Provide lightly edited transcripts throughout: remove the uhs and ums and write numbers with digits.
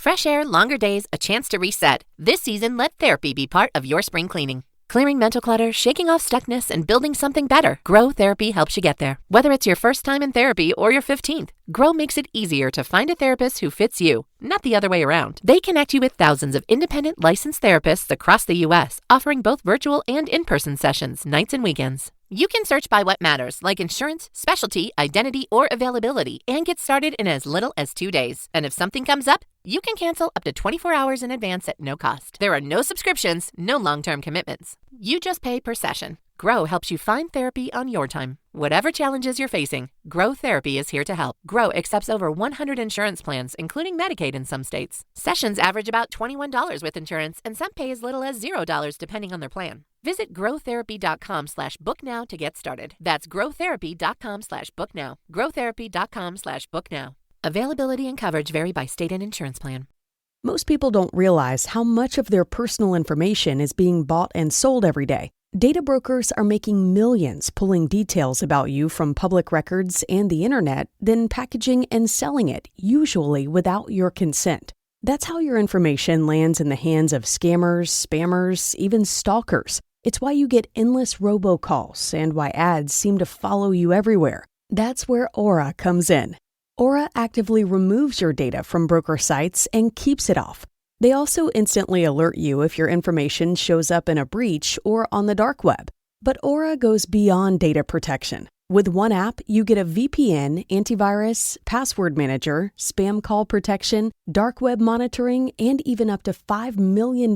Fresh air, longer days, a chance to reset. This season, let therapy be part of your spring cleaning. Clearing mental clutter, shaking off stuckness, and building something better. Grow Therapy helps you get there. Whether it's your first time in therapy or your 15th, Grow makes it easier to find a therapist who fits you, not the other way around. They connect you with thousands of independent licensed therapists across the U.S., offering both virtual and in-person sessions, nights and weekends. You can search by what matters, like insurance, specialty, identity, or availability, and get started in as little as 2 days. And if something comes up, you can cancel up to 24 hours in advance at no cost. There are no subscriptions, no long-term commitments. You just pay per session. Grow helps you find therapy on your time. Whatever challenges you're facing, Grow Therapy is here to help. Grow accepts over 100 insurance plans, including Medicaid in some states. Sessions average about $21 with insurance, and some pay as little as $0 depending on their plan. Visit growtherapy.com/booknow to get started. That's growtherapy.com/booknow. growtherapy.com/booknow. Availability and coverage vary by state and insurance plan. Most people don't realize how much of their personal information is being bought and sold every day. Data brokers are making millions pulling details about you from public records and the internet, then packaging and selling it, usually without your consent. That's how your information lands in the hands of scammers, spammers, even stalkers. It's why you get endless robocalls and why ads seem to follow you everywhere. That's where Aura comes in. Aura actively removes your data from broker sites and keeps it off. They also instantly alert you if your information shows up in a breach or on the dark web. But Aura goes beyond data protection. With one app, you get a VPN, antivirus, password manager, spam call protection, dark web monitoring, and even up to $5 million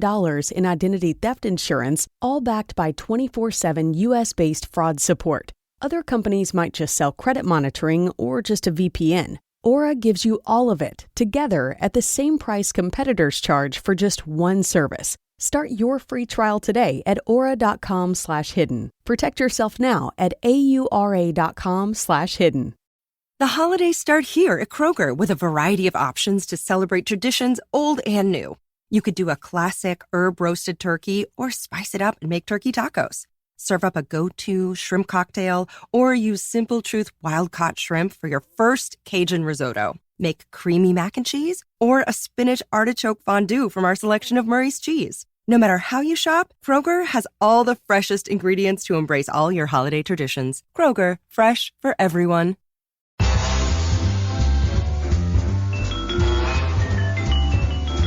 in identity theft insurance, all backed by 24/7 US-based fraud support. Other companies might just sell credit monitoring or just a VPN. Aura gives you all of it, together at the same price competitors charge for just one service. Start your free trial today at aura.com/hidden. Protect yourself now at aura.com/hidden. The holidays start here at Kroger with a variety of options to celebrate traditions old and new. You could do a classic herb-roasted turkey or spice it up and make turkey tacos. Serve up a go-to shrimp cocktail, or use Simple Truth wild-caught shrimp for your first Cajun risotto. Make creamy mac and cheese, or a spinach artichoke fondue from our selection of Murray's cheese. No matter how you shop, Kroger has all the freshest ingredients to embrace all your holiday traditions. Kroger, fresh for everyone.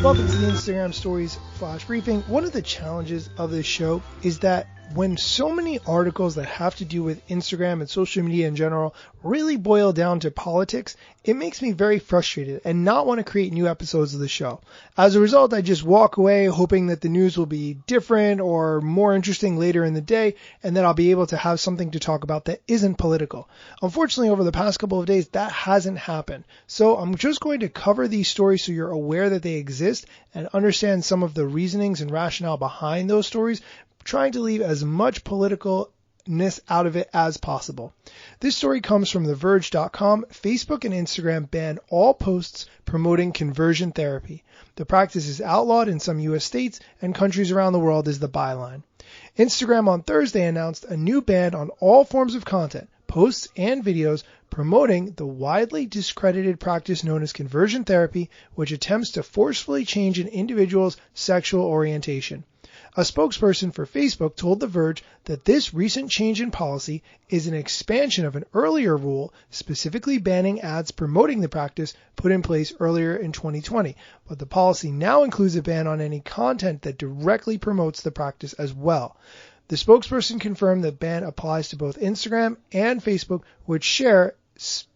Welcome to the Instagram Stories Flash Briefing. One of the challenges of this show is that when so many articles that have to do with Instagram and social media in general really boil down to politics, it makes me very frustrated and not want to create new episodes of the show. As a result, I just walk away hoping that the news will be different or more interesting later in the day, and that I'll be able to have something to talk about that isn't political. Unfortunately, over the past couple of days, that hasn't happened. So I'm just going to cover these stories so you're aware that they exist and understand some of the reasonings and rationale behind those stories, trying to leave as much politicalness out of it as possible. This story comes from TheVerge.com. Facebook and Instagram ban all posts promoting conversion therapy. The practice is outlawed in some U.S. states, and countries around the world is the byline. Instagram on Thursday announced a new ban on all forms of content, posts, and videos promoting the widely discredited practice known as conversion therapy, which attempts to forcefully change an individual's sexual orientation. A spokesperson for Facebook told The Verge that this recent change in policy is an expansion of an earlier rule specifically banning ads promoting the practice put in place earlier in 2020, but the policy now includes a ban on any content that directly promotes the practice as well. The spokesperson confirmed the ban applies to both Instagram and Facebook, which share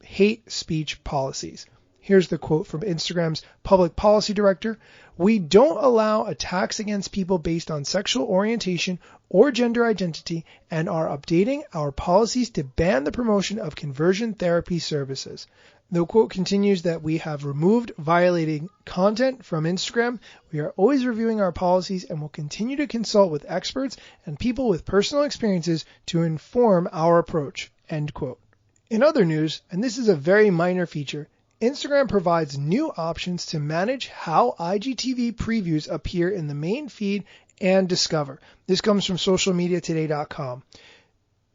hate speech policies. Here's the quote from Instagram's public policy director. "We don't allow attacks against people based on sexual orientation or gender identity and are updating our policies to ban the promotion of conversion therapy services." The quote continues that we have removed violating content from Instagram. We are always reviewing our policies and will continue to consult with experts and people with personal experiences to inform our approach. End quote. In other news, and this is a very minor feature, Instagram provides new options to manage how IGTV previews appear in the main feed and Discover. This comes from socialmediatoday.com.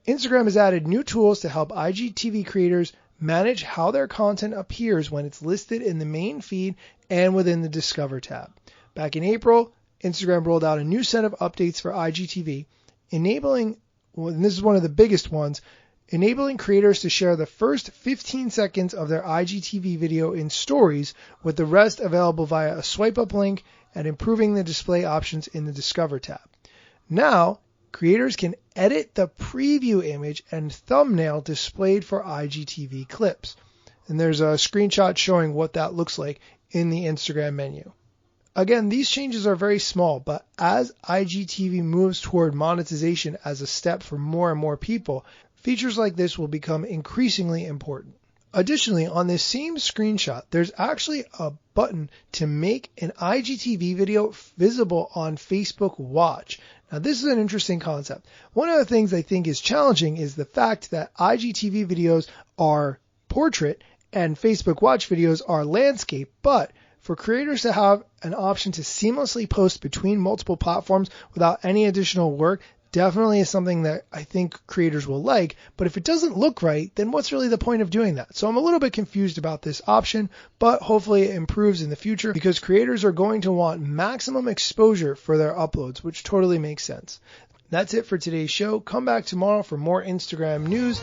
Instagram has added new tools to help IGTV creators manage how their content appears when it's listed in the main feed and within the Discover tab. Back in April, Instagram rolled out a new set of updates for IGTV, enabling, and this is one of the biggest ones, enabling creators to share the first 15 seconds of their IGTV video in stories, with the rest available via a swipe up link, and improving the display options in the Discover tab. Now, creators can edit the preview image and thumbnail displayed for IGTV clips. And there's a screenshot showing what that looks like in the Instagram menu. Again, these changes are very small, but as IGTV moves toward monetization as a step for more and more people, features like this will become increasingly important. Additionally, on this same screenshot, there's actually a button to make an IGTV video visible on Facebook Watch. Now, this is an interesting concept. One of the things I think is challenging is the fact that IGTV videos are portrait and Facebook Watch videos are landscape, but for creators to have an option to seamlessly post between multiple platforms without any additional work definitely is something that I think creators will like. But if it doesn't look right, then what's really the point of doing that? So I'm a little bit confused about this option, but hopefully it improves in the future because creators are going to want maximum exposure for their uploads, which totally makes sense. That's it for today's show. Come back tomorrow for more Instagram news.